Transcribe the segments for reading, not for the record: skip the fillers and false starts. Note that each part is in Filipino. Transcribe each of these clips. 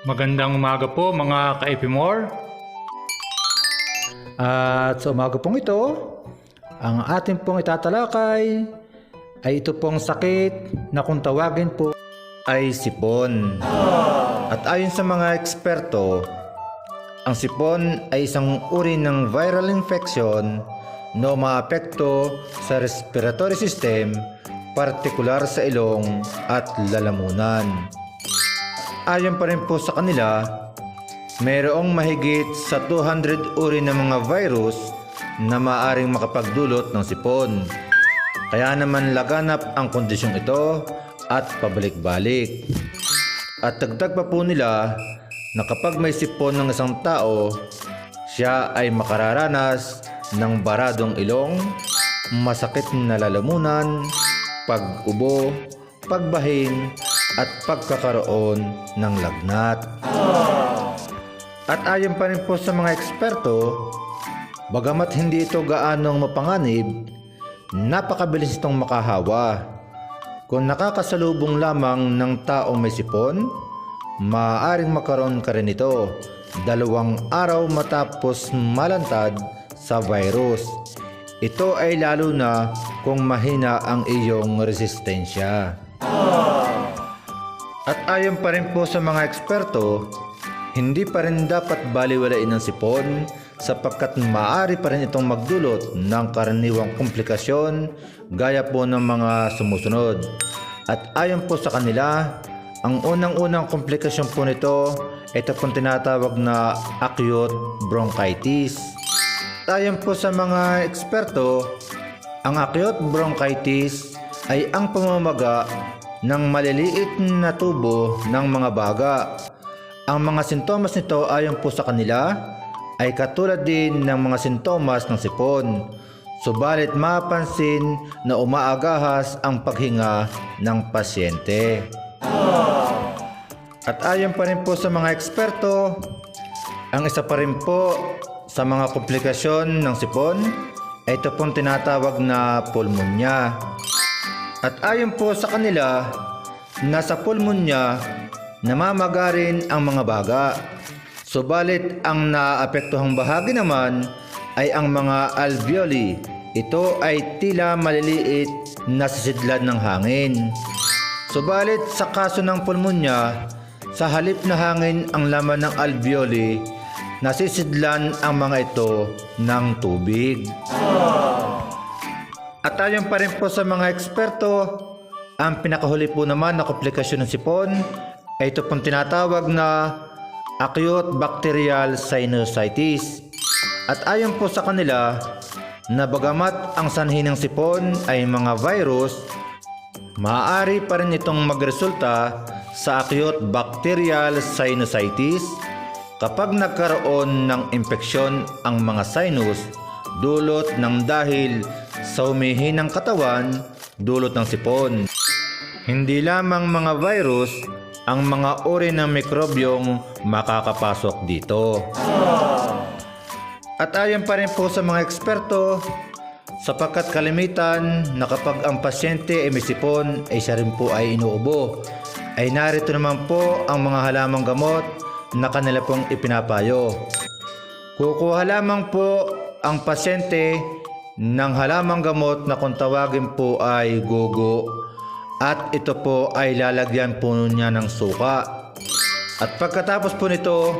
Magandang umaga po mga ka-Epimore. At sa umaga pong ito, ang ating pong itatalakay ay ito pong sakit na kung tawagin po ay sipon. At ayon sa mga eksperto, ang sipon ay isang uri ng viral infection na umaapekto sa respiratory system, partikular sa ilong at lalamunan. Ayon pa rin po sa kanila, mayroong mahigit sa 200 uri ng mga virus na maaaring makapagdulot ng sipon. Kaya naman laganap ang kondisyong ito at pabalik-balik. At dagdag pa po nila na kapag may sipon ng isang tao, siya ay makararanas ng baradong ilong, masakit na lalamunan, pag-ubo, pagbahin, at pagkakaroon ng lagnat. At ayon pa rin po sa mga eksperto, bagamat hindi ito gaanong mapanganib, napakabilis itong makahawa. Kung nakakasalubong lamang ng taong may sipon, maaaring makaroon ka rin ito 2 araw matapos malantad sa virus. Ito ay lalo na kung mahina ang iyong resistensya. At ayon pa rin po sa mga eksperto, hindi pa rin dapat baliwalain ng sipon sapagkat maaari pa rin itong magdulot ng karaniwang komplikasyon gaya po ng mga sumusunod. At ayon po sa kanila, ang unang-unang komplikasyon po nito, ito pong tinatawag na acute bronchitis. Ayon po sa mga eksperto, ang acute bronchitis ay ang pamamaga ng maliliit na tubo ng mga baga. Ang mga sintomas nito ayon po sa kanila ay katulad din ng mga sintomas ng sipon. Subalit mapapansin na umaagahas ang paghinga ng pasyente. At ayon pa rin po sa mga eksperto, ang isa pa rin po sa mga komplikasyon ng sipon ay ito pong tinatawag na pulmonya. At ayon po sa kanila, nasa pulmonya namamaga rin ang mga baga. Subalit ang naaapektuhang bahagi naman ay ang mga alveoli. Ito ay tila maliliit na sisidlan ng hangin. Subalit sa kaso ng pulmonya, sa halip na hangin ang laman ng alveoli, nasisidlan ang mga ito ng tubig. At ayon pa rin po sa mga eksperto, ang pinakahuli po naman na komplikasyon ng sipon ay ito pong tinatawag na acute bacterial sinusitis. At ayon po sa kanila, na bagamat ang sanhi ng sipon ay mga virus, maaari pa rin itong magresulta sa acute bacterial sinusitis kapag nagkaroon ng impeksyon ang mga sinus dulot ng dahil sa humihinang katawan dulot ng sipon. Hindi lamang mga virus ang mga uri ng mikrobyong makakapasok dito. At ayon pa rin po sa mga eksperto, sapagkat kalimitan na kapag ang pasyente ay may sipon ay siya rin po ay inuubo, ay narito naman po ang mga halamang gamot na kanila pong ipinapayo. Kukuha lamang po ang pasyente ng halamang gamot na kung tawagin po ay gogo, at ito po ay lalagyan po niya ng suka. At pagkatapos po nito,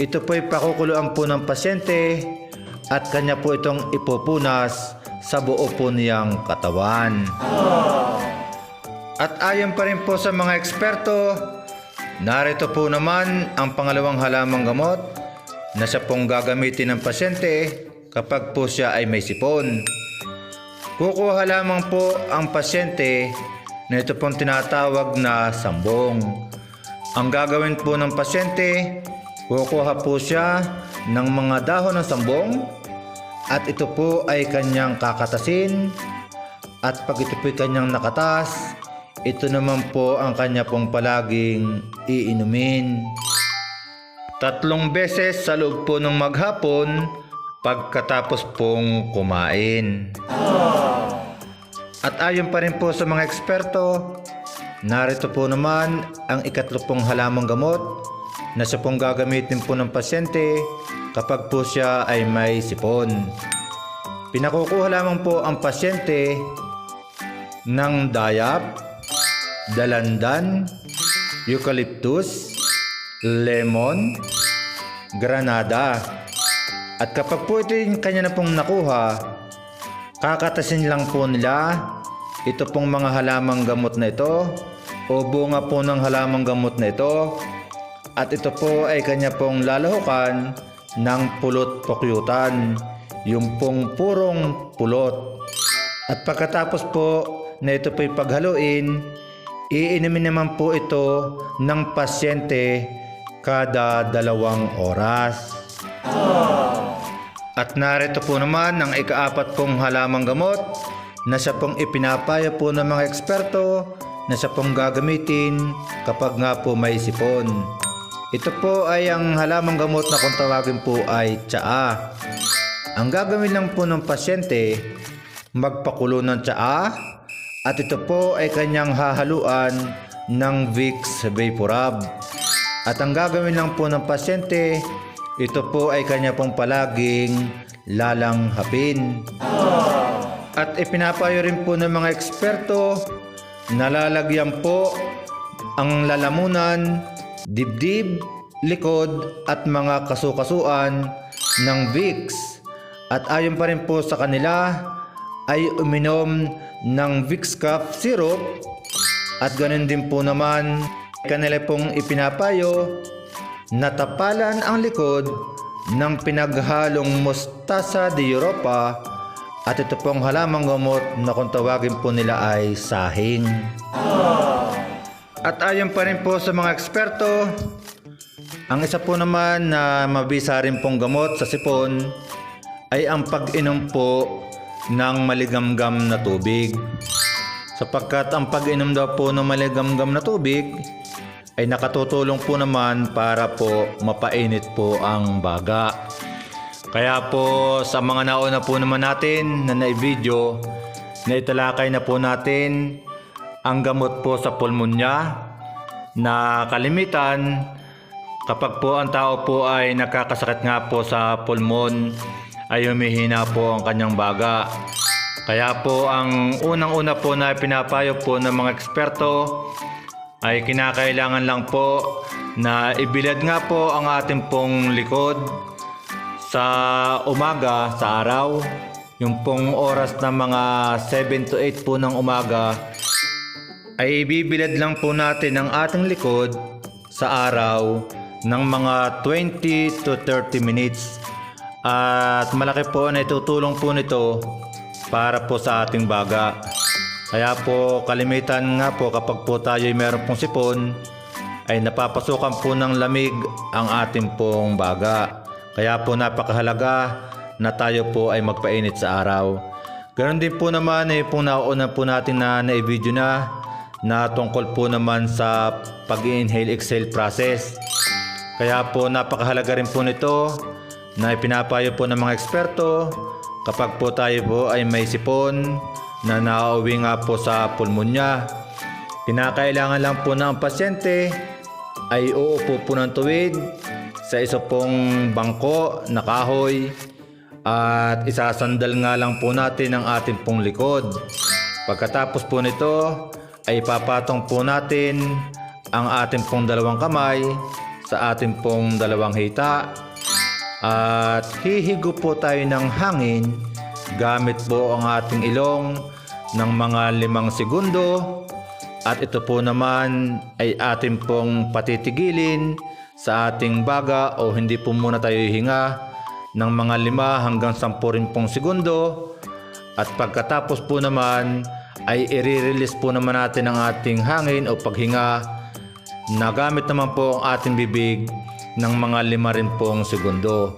ito po ay pakukuluan po ng pasyente at kanya po itong ipupunas sa buo po niyang katawan. At ayon pa rin po sa mga eksperto, narito po naman ang pangalawang halamang gamot na siya pong gagamitin ng pasyente kapag po siya ay may sipon. Kukuha lamang po ang pasyente na ito pong tinatawag na sambong. Ang gagawin po ng pasyente, kukuha po siya ng mga dahon ng sambong at ito po ay kanyang kakatasin, at pag ito po ay kanyang nakatas, ito naman po ang kanya pong palaging iinumin 3 beses sa loob po ng maghapon pagkatapos pong kumain. At ayon pa rin po sa mga eksperto, narito po naman ang ikatlong halamang gamot na siya pong gagamitin po ng pasyente kapag po siya ay may sipon. Pinakukuha lamang po ang pasyente ng dayap, dalandan, eucalyptus, lemon, granada. At kapag po ito yung kanya na pong nakuha, kakatasin lang po nila ito pong mga halamang gamot na ito o bunga po ng halamang gamot na ito. At ito po ay kanya pong lalahukan ng pulot pukyutan, yung pong purong pulot. At pagkatapos po na ito po'y paghaluin, iinumin naman po ito ng pasyente kada 2 oras. At narito po naman ang ika-4 pong halamang gamot na siya pong ipinapayo po ng mga eksperto na siya pong gagamitin kapag nga po may sipon. Ito po ay ang halamang gamot na kung tawagin po ay tsaa. Ang gagawin lang po ng pasyente, magpakulo ng tsaa at ito po ay kanyang hahaluan ng Vicks Vaporub. At ang gagawin lang po ng pasyente, ito po ay kanya pong palaging lalanghapin. At ipinapayo rin po ng mga eksperto na lalagyan po ang lalamunan, dibdib, likod at mga kasukasuan ng Vicks. At ayon pa rin po sa kanila ay uminom ng Vicks cough syrup at ganun din po naman kanila pong ipinapayo na tapalan ang likod ng pinaghalong mustasa de Europa at ito pong halamang gamot na kung tawagin po nila ay sahing. At ayon pa rin po sa mga eksperto, ang isa po naman na mabisa rin pong gamot sa sipon ay ang pag-inom po ng maligamgam na tubig. Sapagkat ang pag-inom daw po ng maligamgam na tubig ay nakatutulong po naman para po mapainit po ang baga. Kaya po sa mga nauna po naman natin na na-video, na italakay na po natin ang gamot po sa pulmonya na kalimitan kapag po ang tao po ay nakakasakit nga po sa pulmon ay humihina po ang kanyang baga. Kaya po ang unang-una po na pinapayo po ng mga eksperto ay kinakailangan lang po na ibilad nga po ang ating pong likod sa umaga, sa araw. Yung pong oras na mga 7 to 8 po ng umaga ay ibibilad lang po natin ang ating likod sa araw ng mga 20 to 30 minutes. At malaki po na itutulong po nito para po sa ating baga. Kaya po kalimitan nga po kapag po tayo ay meron pong sipon ay napapasukan po ng lamig ang ating pong baga. Kaya po napakahalaga na tayo po ay magpainit sa araw. Ganon din po naman ay pong nauuna po natin na na-video na tungkol po naman sa pag-inhale-exhale process. Kaya po napakahalaga rin po nito na ipinapayo po ng mga eksperto kapag po tayo po ay may sipon na nauwi nga po sa pulmonya. Kinakailangan lang po na ang pasyente ay uupo po ng tuwid sa isa pong bangko na kahoy at isasandal nga lang po natin ang ating pong likod. Pagkatapos po nito ay papatong po natin ang ating pong 2 kamay sa ating pong 2 hita at hihigo po tayo ng hangin gamit po ang ating ilong ng mga 5 segundo at ito po naman ay ating pong patitigilin sa ating baga o hindi po muna tayo hihinga ng mga 5 hanggang 10 rin pong segundo at pagkatapos po naman ay i-release po naman natin ang ating hangin o paghinga na gamit naman po ang ating bibig ng mga 5 rin pong segundo.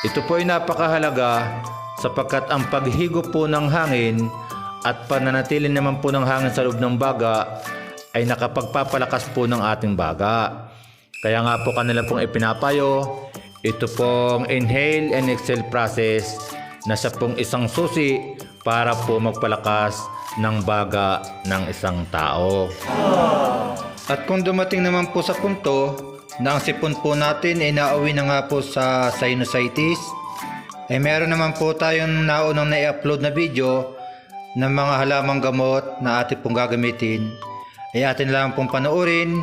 Ito po ay napakahalaga sapagkat ang paghigo po ng hangin at pananatili naman po ng hangin sa loob ng baga ay nakapagpapalakas po ng ating baga. Kaya nga po kanila pong ipinapayo ito pong inhale and exhale process na siya pong isang susi para po magpalakas ng baga ng isang tao. At kung dumating naman po sa punto na ang sipon po natin ay nauwi na nga po sa sinusitis, ay meron naman po tayong naunang na-upload na video ng mga halamang gamot na atin pong gagamitin. Ay atin lang pong panoorin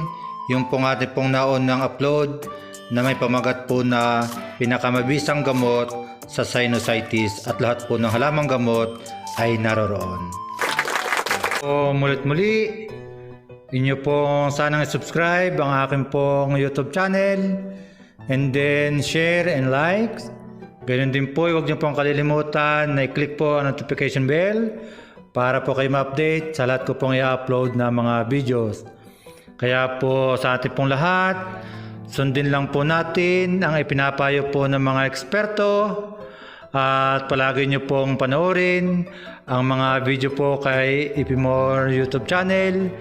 yung pong atin pong naunang upload na may pamagat po na pinakamabisang gamot sa sinusitis, at lahat po ng halamang gamot ay naroroon. So, mulit-muli, inyo pong sanang subscribe ang aking pong YouTube channel, and then share and like. Ganun din po, huwag niyo pong kalilimutan na i-click po ang notification bell para po kayo ma-update sa lahat ko pong i-upload na mga videos. Kaya po sa ating pong lahat, sundin lang po natin ang ipinapayo po ng mga eksperto, at palagi nyo pong panoorin ang mga video po kay Epimore YouTube channel,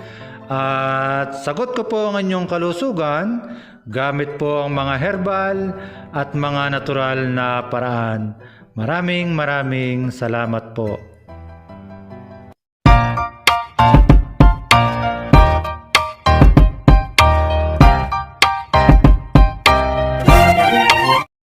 at sagot ko po ang inyong kalusugan gamit po ang mga herbal at mga natural na paraan. Maraming salamat po.